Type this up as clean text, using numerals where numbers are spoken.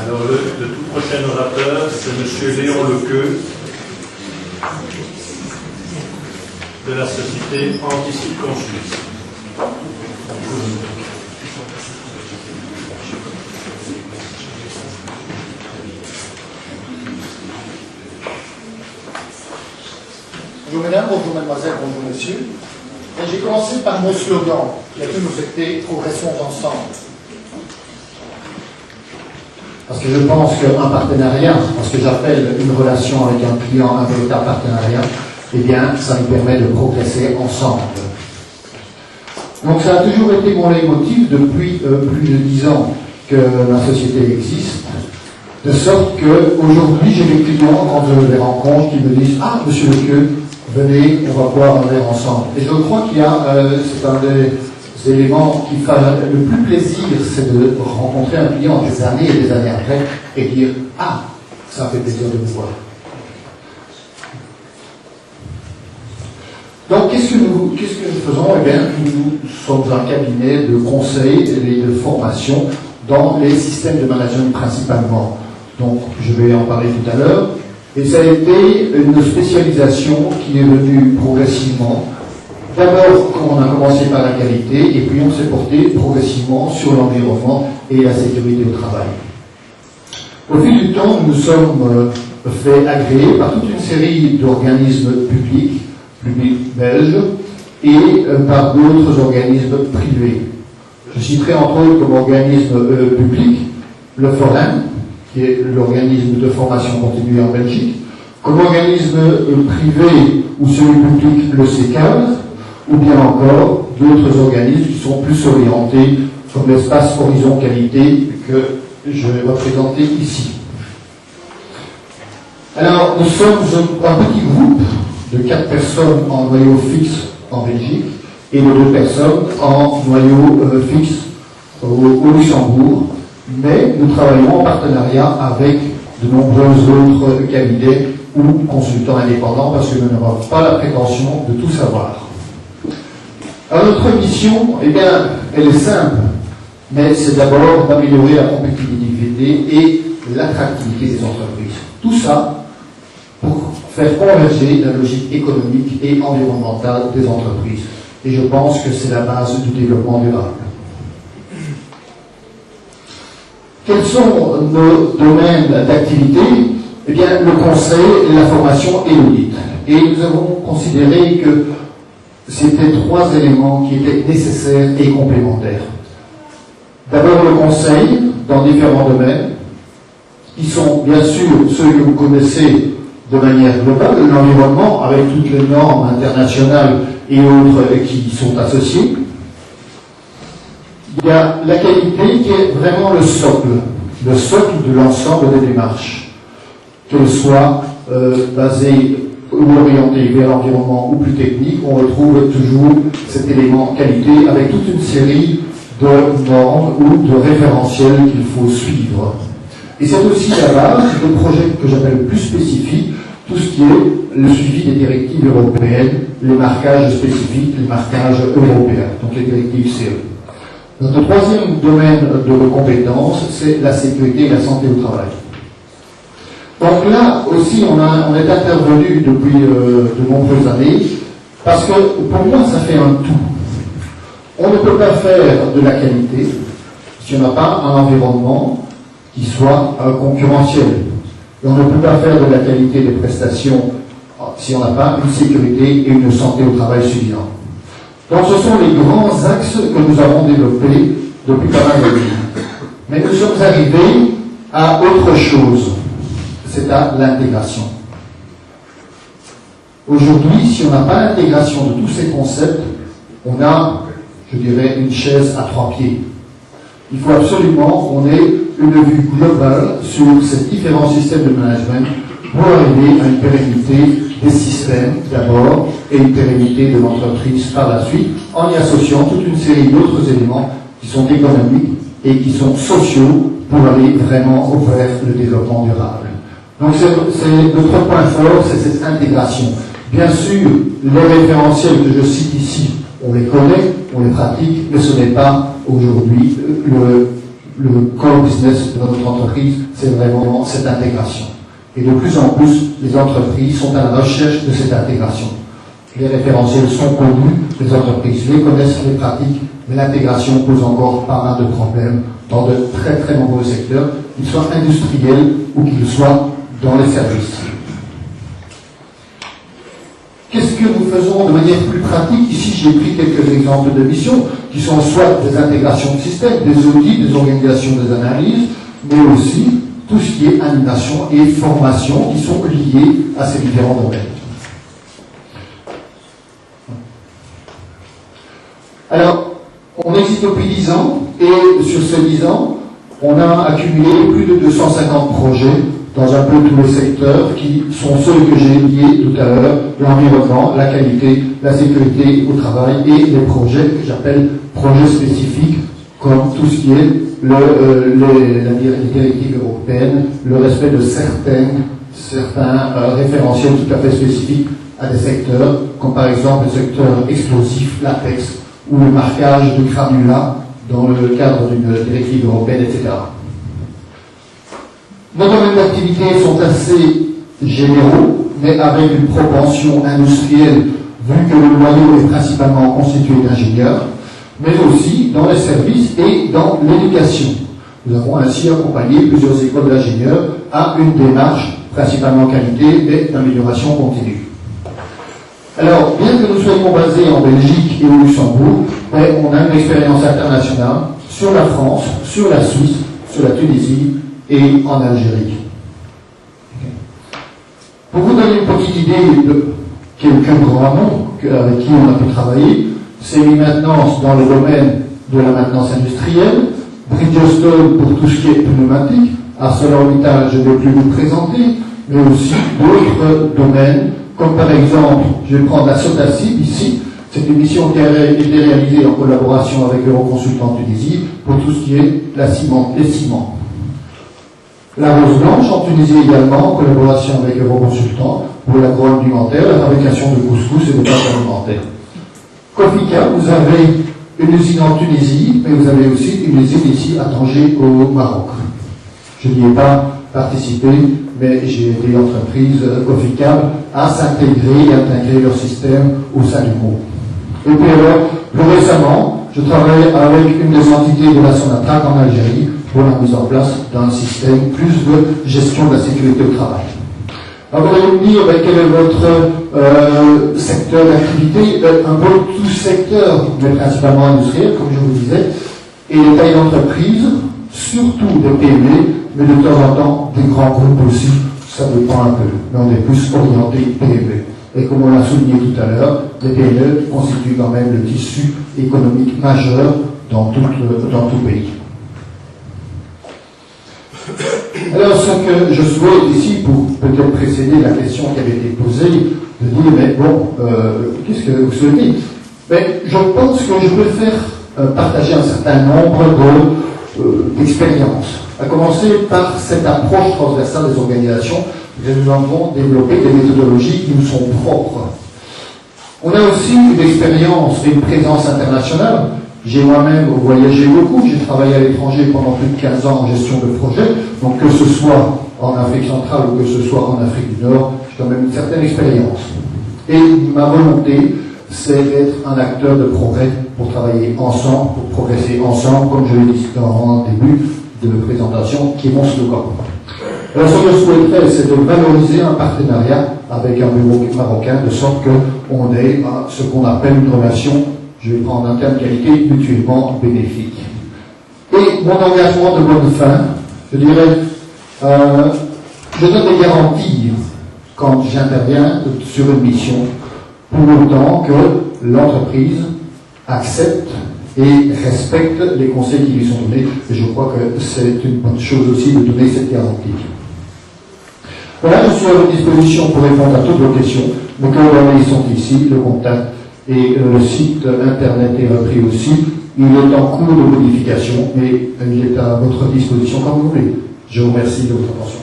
Alors, le tout prochain orateur, c'est M. Léon Lequeux, de la société Anti-Circonsuisse. Bonjour mesdames, bonjour mademoiselle, bonjour monsieur. Et j'ai commencé par mon slogan qui a pu nous être progressons ensemble. Parce que je pense qu'un partenariat, parce que j'appelle une relation avec un client un véritable partenariat, eh bien, ça nous permet de progresser ensemble. Donc ça a toujours été mon leitmotiv depuis plus de 10 ans que ma société existe, de sorte qu'aujourd'hui j'ai des clients, quand je les rencontre, qui me disent « Ah, monsieur Lequeux, venez, on va boire un verre ensemble ». Et je crois qu'il y a, c'est un des éléments qui fait le plus plaisir, c'est de rencontrer un client des années et des années après et dire « Ah, ça fait plaisir de vous voir ». Donc, qu'est-ce que nous faisons? Eh bien, nous sommes un cabinet de conseil et de formation dans les systèmes de management principalement. Donc, je vais en parler tout à l'heure. Et ça a été une spécialisation qui est venue progressivement. D'abord, on a commencé par la qualité, et puis on s'est porté progressivement sur l'environnement et la sécurité au travail. Au fil du temps, nous nous sommes fait agréer par toute une série d'organismes publics belges, et par d'autres organismes privés. Je citerai entre autres comme organisme public le Forum, qui est l'organisme de formation continue en Belgique, comme organisme privé ou semi-public le CECAL, ou bien encore d'autres organismes qui sont plus orientés comme l'espace Horizon Qualité que je vais représenter ici. Alors, nous sommes un petit groupe de 4 personnes en noyau fixe en Belgique et de 2 personnes en noyau fixe au Luxembourg, mais nous travaillons en partenariat avec de nombreux autres cabinets ou consultants indépendants parce que nous n'avons pas la prétention de tout savoir. Alors notre mission, eh bien, elle est simple, mais c'est d'abord d'améliorer la compétitivité et l'attractivité des entreprises. Tout ça pour faire converger la logique économique et environnementale des entreprises. Et je pense que c'est la base du développement durable. Quels sont nos domaines d'activité? Eh bien, le conseil, la formation et l'audit. Et nous avons considéré que c'était 3 éléments qui étaient nécessaires et complémentaires. D'abord, le conseil dans différents domaines, qui sont bien sûr ceux que vous connaissez de manière globale, l'environnement avec toutes les normes internationales et autres qui sont associées. Il y a la qualité qui est vraiment le socle de l'ensemble des démarches, qu'elles soient basées ou orientées vers l'environnement ou plus technique, on retrouve toujours cet élément qualité avec toute une série de normes ou de référentiels qu'il faut suivre. Et c'est aussi la base de projets que j'appelle plus spécifiques, tout ce qui est le suivi des directives européennes, les marquages spécifiques, les marquages européens, donc les directives CE. Notre 3e domaine de compétences, c'est la sécurité et la santé au travail. Donc là aussi, on est intervenu depuis de nombreuses années, parce que pour moi, ça fait un tout. On ne peut pas faire de la qualité si on n'a pas un environnement qui soit concurrentiel. Et on ne peut pas faire de la qualité des prestations si on n'a pas une sécurité et une santé au travail suffisante. Donc ce sont les grands axes que nous avons développés depuis pas mal d'années. Mais nous sommes arrivés à autre chose, c'est à l'intégration. Aujourd'hui, si on n'a pas l'intégration de tous ces concepts, on a, je dirais, une chaise à 3 pieds. Il faut absolument qu'on ait une vue globale sur ces différents systèmes de management pour arriver à une pérennité des systèmes d'abord et une pérennité de l'entreprise par la suite, en y associant toute une série d'autres éléments qui sont économiques et qui sont sociaux pour aller vraiment vers le développement durable. Donc c'est notre point fort, c'est cette intégration. Bien sûr, les référentiels que je cite ici, on les connaît, on les pratique, mais ce n'est pas aujourd'hui le core business de notre entreprise, c'est vraiment cette intégration. Et de plus en plus, les entreprises sont à la recherche de cette intégration. Les référentiels sont connus, les entreprises les connaissent, les pratiquent, mais l'intégration pose encore pas mal de problèmes dans de très très nombreux secteurs, qu'ils soient industriels ou qu'ils soient dans les services. Qu'est-ce que nous faisons de manière plus pratique? Ici, j'ai pris quelques exemples de missions qui sont soit des intégrations de systèmes, des audits, des organisations, des analyses, mais aussi tout ce qui est animation et formation qui sont liés à ces différents domaines. Alors, on existe depuis 10 ans, et sur ces 10 ans, on a accumulé plus de 250 projets dans un peu tous les secteurs qui sont ceux que j'ai liés tout à l'heure, l'environnement, la qualité, la sécurité au travail et les projets que j'appelle projets spécifiques, comme tout ce qui est les directives européennes, le respect de certains référentiels tout à fait spécifiques à des secteurs, comme par exemple le secteur explosif, latex, ou le marquage de granulats dans le cadre d'une directive européenne, etc. Nos domaines d'activité sont assez généraux, mais avec une propension industrielle, vu que le noyau est principalement constitué d'ingénieurs, mais aussi dans les services et dans l'éducation. Nous avons ainsi accompagné plusieurs écoles d'ingénieurs à une démarche principalement qualité et d'amélioration continue. Alors, bien que nous soyons basés en Belgique et au Luxembourg, on a une expérience internationale sur la France, sur la Suisse, sur la Tunisie et en Algérie. Pour vous donner une petite idée de quelques grands noms avec qui on a pu travailler, CMI Maintenance dans le domaine de la maintenance industrielle, Bridgestone pour tout ce qui est pneumatique, ArcelorMittal, je ne vais plus vous présenter, mais aussi d'autres domaines, comme par exemple, je vais prendre la Sotacib ici, c'est une mission qui a été réalisée en collaboration avec Euroconsult en Tunisie pour tout ce qui est les ciments. La Rose Blanche en Tunisie également, en collaboration avec Euroconsultant pour l'agroalimentaire, la fabrication de couscous et de pâtes alimentaires. Cofica, vous avez une usine en Tunisie, mais vous avez aussi une usine ici à Tanger au Maroc. Je n'y ai pas participé, mais j'ai aidé l'entreprise Cofica à s'intégrer et à intégrer leur système au sein du groupe. Et puis alors, plus récemment, je travaille avec une des entités de la Sonatrach en Algérie pour la mise en place d'un système plus de gestion de la sécurité au travail. Alors vous allez me dire quel est votre secteur d'activité, un peu tout secteur, mais principalement industriel, comme je vous disais, et les tailles d'entreprise, surtout des PME, mais de temps en temps des grands groupes aussi, ça dépend un peu, mais on est plus orienté PME. Et comme on l'a souligné tout à l'heure, les PME constituent quand même le tissu économique majeur dans tout pays. Alors, ce que je souhaite ici, pour peut-être précéder la question qui avait été posée, de dire, mais bon, qu'est-ce que vous souhaitez? Mais je pense que je peux faire partager un certain nombre d'expériences. À commencer par cette approche transversale des organisations, nous avons développé des méthodologies qui nous sont propres. On a aussi une expérience et une présence internationale. J'ai moi-même voyagé beaucoup, j'ai travaillé à l'étranger pendant plus de 15 ans en gestion de projet, donc que ce soit en Afrique centrale ou que ce soit en Afrique du Nord, j'ai quand même une certaine expérience. Et ma volonté, c'est d'être un acteur de progrès pour travailler ensemble, pour progresser ensemble, comme je l'ai dit dans le début de présentation, qui est mon slogan. Alors ce que je souhaiterais, c'est de valoriser un partenariat avec un bureau marocain, de sorte qu'on ait ce qu'on appelle une relation, je vais prendre un terme qualité, mutuellement bénéfique. Et mon engagement de bonne fin, je dirais, je donne des garanties quand j'interviens sur une mission, pour autant que l'entreprise accepte et respecte les conseils qui lui sont donnés. Et je crois que c'est une bonne chose aussi de donner cette garantie. Voilà, je suis à votre disposition pour répondre à toutes vos questions. Mes coordonnées sont ici, le contact et le site internet est repris aussi. Il est en cours de modification, mais il est à votre disposition quand vous voulez. Je vous remercie de votre attention.